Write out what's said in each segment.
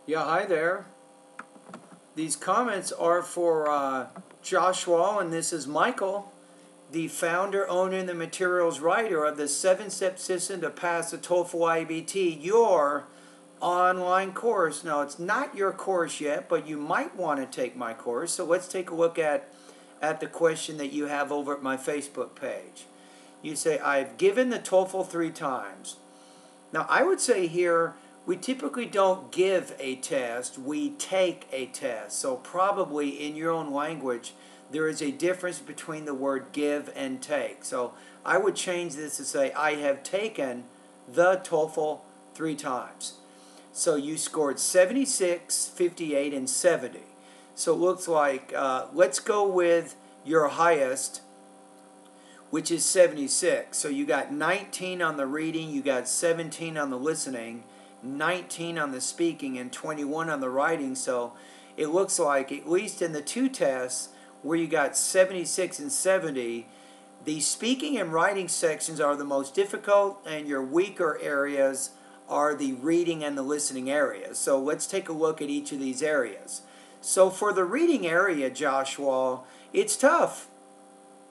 Yeah, hi there. These comments are for Jaiswal, and this is Michael, the founder, owner, and the materials writer of the 7-step system to pass the TOEFL IBT, your online course. Now, it's not your course yet, but you might want to take my course. So let's take a look at the question that you have over at my Facebook page. You say, I've given the TOEFL 3 times. Now, I would say here, we typically don't give a test, we take a test. So probably in your own language, there is a difference between the word give and take. So I would change this to say, I have taken the TOEFL 3 times. So you scored 76, 58, and 70. So it looks like, let's go with your highest, which is 76. So you got 19 on the reading, you got 17 on the listening, 19 on the speaking, and 21 on the writing. So it looks like, at least in the 2 tests where you got 76 and 70, the speaking and writing sections are the most difficult, and your weaker areas are the reading and the listening areas. So let's take a look at each of these areas. So for the reading area, Jaiswal, it's tough.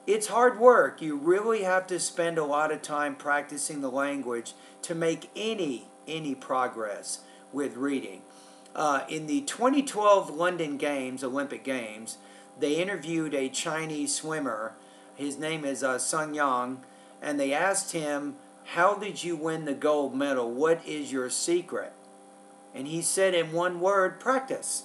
It's hard work. You really have to spend a lot of time practicing the language to make any progress with reading. In the 2012 London Games, Olympic Games, they interviewed a Chinese swimmer. His name is Sun Yang, and they asked him, how did you win the gold medal? What is your secret? And he said in one word, practice.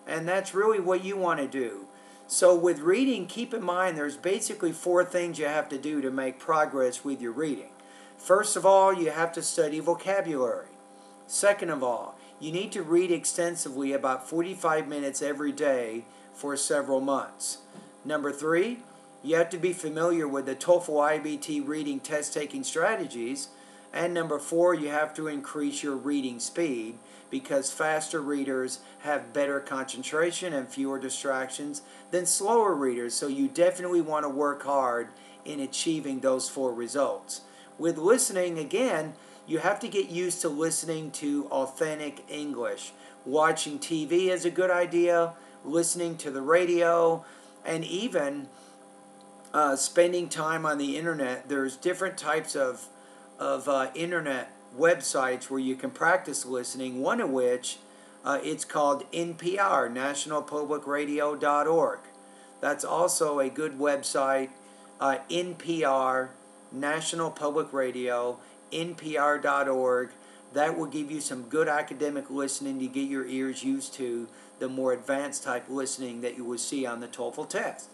And that's really what you want to do. So with reading, keep in mind there's basically 4 things you have to do to make progress with your reading. First of all, you have to study vocabulary. Second of all, you need to read extensively, about 45 minutes every day for several months. Number 3, you have to be familiar with the TOEFL IBT reading test-taking strategies. And number 4, you have to increase your reading speed, because faster readers have better concentration and fewer distractions than slower readers. So you definitely want to work hard in achieving those 4 results. With listening, again, you have to get used to listening to authentic English. Watching TV is a good idea, listening to the radio, and even spending time on the internet. There's different types of internet websites where you can practice listening, one of which it's called NPR, nationalpublicradio.org. That's also a good website, NPR, National Public Radio, npr.org. That will give you some good academic listening to get your ears used to the more advanced type listening that you will see on the TOEFL test.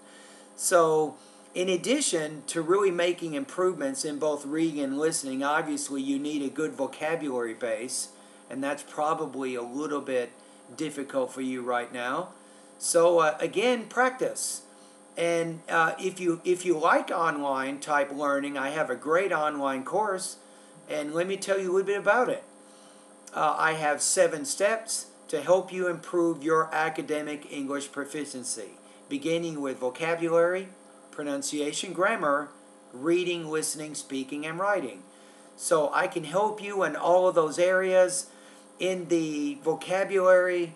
So, in addition to really making improvements in both reading and listening, obviously you need a good vocabulary base, and that's probably a little bit difficult for you right now. So again, practice. And if you like online type learning, I have a great online course, and let me tell you a little bit about it. I have 7 steps to help you improve your academic English proficiency, beginning with vocabulary, pronunciation, grammar, reading, listening, speaking, and writing. So I can help you in all of those areas. In the vocabulary,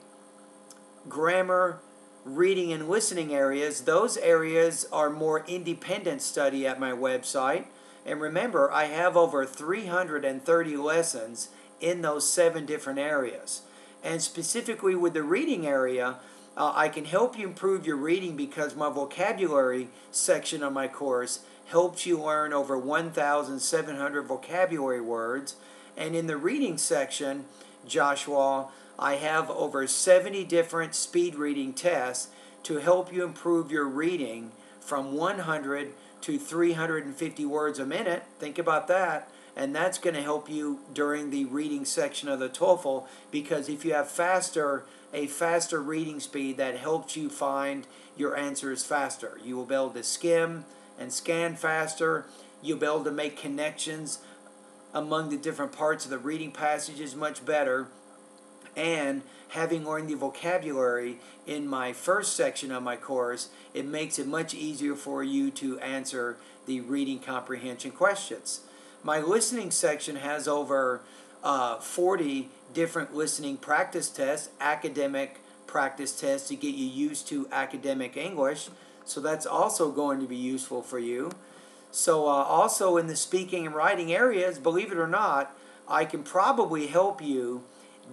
grammar, reading, and listening areas, those areas are more independent study at my website. And remember, I have over 330 lessons in those 7 different areas. And specifically with the reading area, I can help you improve your reading because my vocabulary section of my course helps you learn over 1,700 vocabulary words. And in the reading section, Jaiswal, I have over 70 different speed reading tests to help you improve your reading from 100 to 350 words a minute. Think about that. And that's going to help you during the reading section of the TOEFL, because if you have a faster reading speed, that helps you find your answers faster. You will be able to skim and scan faster. You'll be able to make connections among the different parts of the reading passages much better. And having learned the vocabulary in my first section of my course, it makes it much easier for you to answer the reading comprehension questions. My listening section has over 40 different listening practice tests, academic practice tests to get you used to academic English. So that's also going to be useful for you. So also in the speaking and writing areas, believe it or not, I can probably help you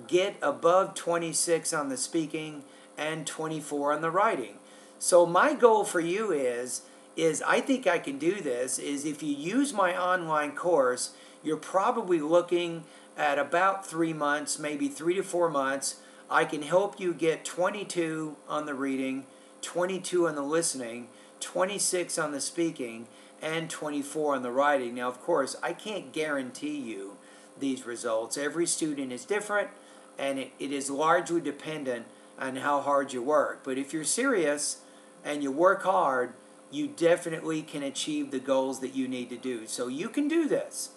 get above 26 on the speaking and 24 on the writing. So my goal for you is I think I can do this, is if you use my online course, you're probably looking at about 3 months, maybe 3 to 4 months. I can help you get 22 on the reading, 22 on the listening, 26 on the speaking, and 24 on the writing. Now, of course, I can't guarantee you these results. Every student is different, and it is largely dependent on how hard you work. But if you're serious and you work hard, you definitely can achieve the goals that you need to do. So you can do this.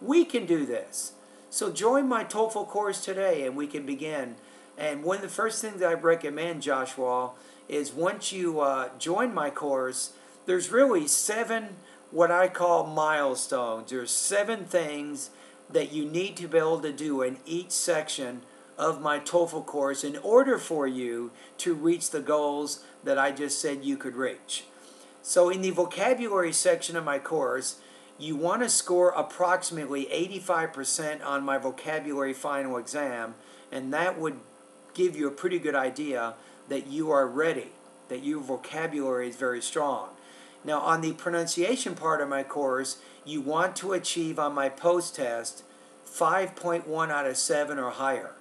We can do this. So join my TOEFL course today and we can begin. And one of the first things I recommend, Jaiswal, is once you join my course, there's really 7 what I call milestones. There's 7 things that you need to be able to do in each section of my TOEFL course in order for you to reach the goals that I just said you could reach. So in the vocabulary section of my course, you want to score approximately 85% on my vocabulary final exam, and that would give you a pretty good idea that you are ready, that your vocabulary is very strong. Now on the pronunciation part of my course, you want to achieve on my post-test 5.1 out of 7 or higher.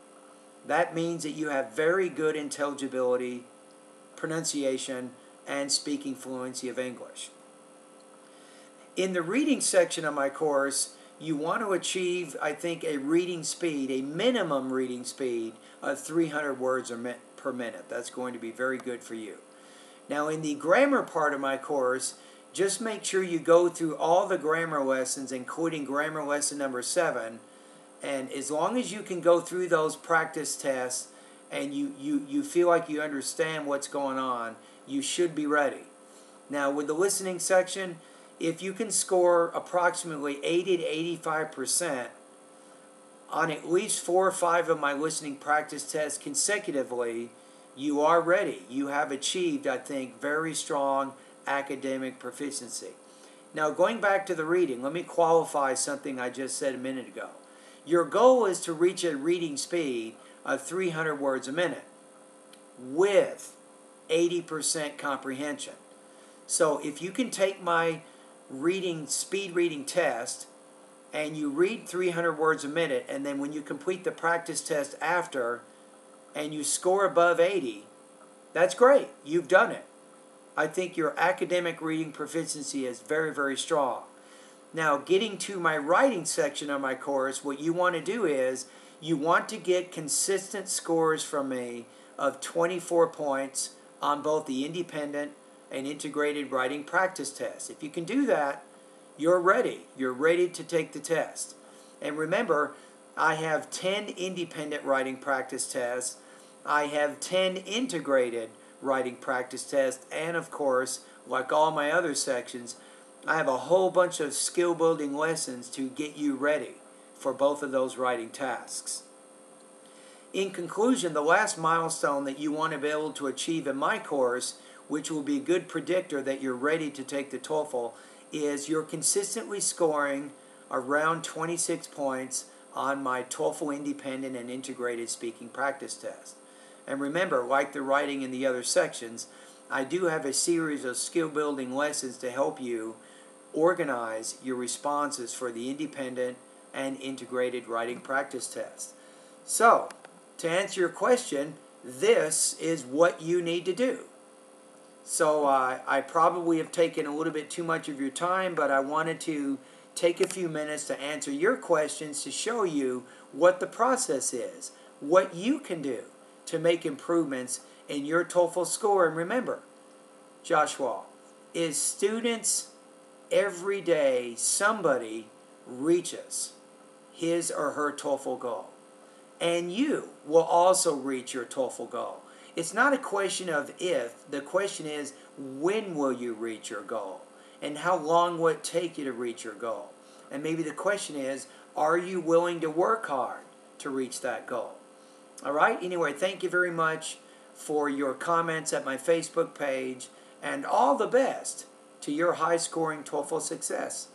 That means that you have very good intelligibility, pronunciation, and speaking fluency of English. In the reading section of my course, you want to achieve, I think, a reading speed, a minimum reading speed of 300 words per minute. That's going to be very good for you. Now, in the grammar part of my course, just make sure you go through all the grammar lessons, including grammar lesson number 7. And as long as you can go through those practice tests and you feel like you understand what's going on, you should be ready. Now, with the listening section, if you can score approximately 80 to 85% on at least 4 or 5 of my listening practice tests consecutively, you are ready. You have achieved, I think, very strong academic proficiency. Now, going back to the reading, let me qualify something I just said a minute ago. Your goal is to reach a reading speed of 300 words a minute with 80% comprehension. So if you can take my speed reading test and you read 300 words a minute, and then when you complete the practice test after and you score above 80, that's great. You've done it. I think your academic reading proficiency is very, very strong. Now, getting to my writing section of my course, what you want to do is you want to get consistent scores from me of 24 points on both the independent and integrated writing practice tests. If you can do that, you're ready. You're ready to take the test. And remember, I have 10 independent writing practice tests. I have 10 integrated writing practice tests. And of course, like all my other sections, I have a whole bunch of skill building lessons to get you ready for both of those writing tasks. In conclusion, the last milestone that you want to be able to achieve in my course, which will be a good predictor that you're ready to take the TOEFL, is you're consistently scoring around 26 points on my TOEFL independent and integrated speaking practice test. And remember, like the writing in the other sections, I do have a series of skill building lessons to help you organize your responses for the independent and integrated writing practice test. So, to answer your question, this is what you need to do. So I probably have taken a little bit too much of your time, but I wanted to take a few minutes to answer your questions to show you what the process is, what you can do to make improvements in your TOEFL score. And remember, Jaiswal, is students every day somebody reaches his or her TOEFL goal. And you will also reach your TOEFL goal. It's not a question of if, the question is when will you reach your goal? And how long will it take you to reach your goal? And maybe the question is, are you willing to work hard to reach that goal. All right? Anyway, thank you very much for your comments at my Facebook page, and all the best to your high-scoring TOEFL success.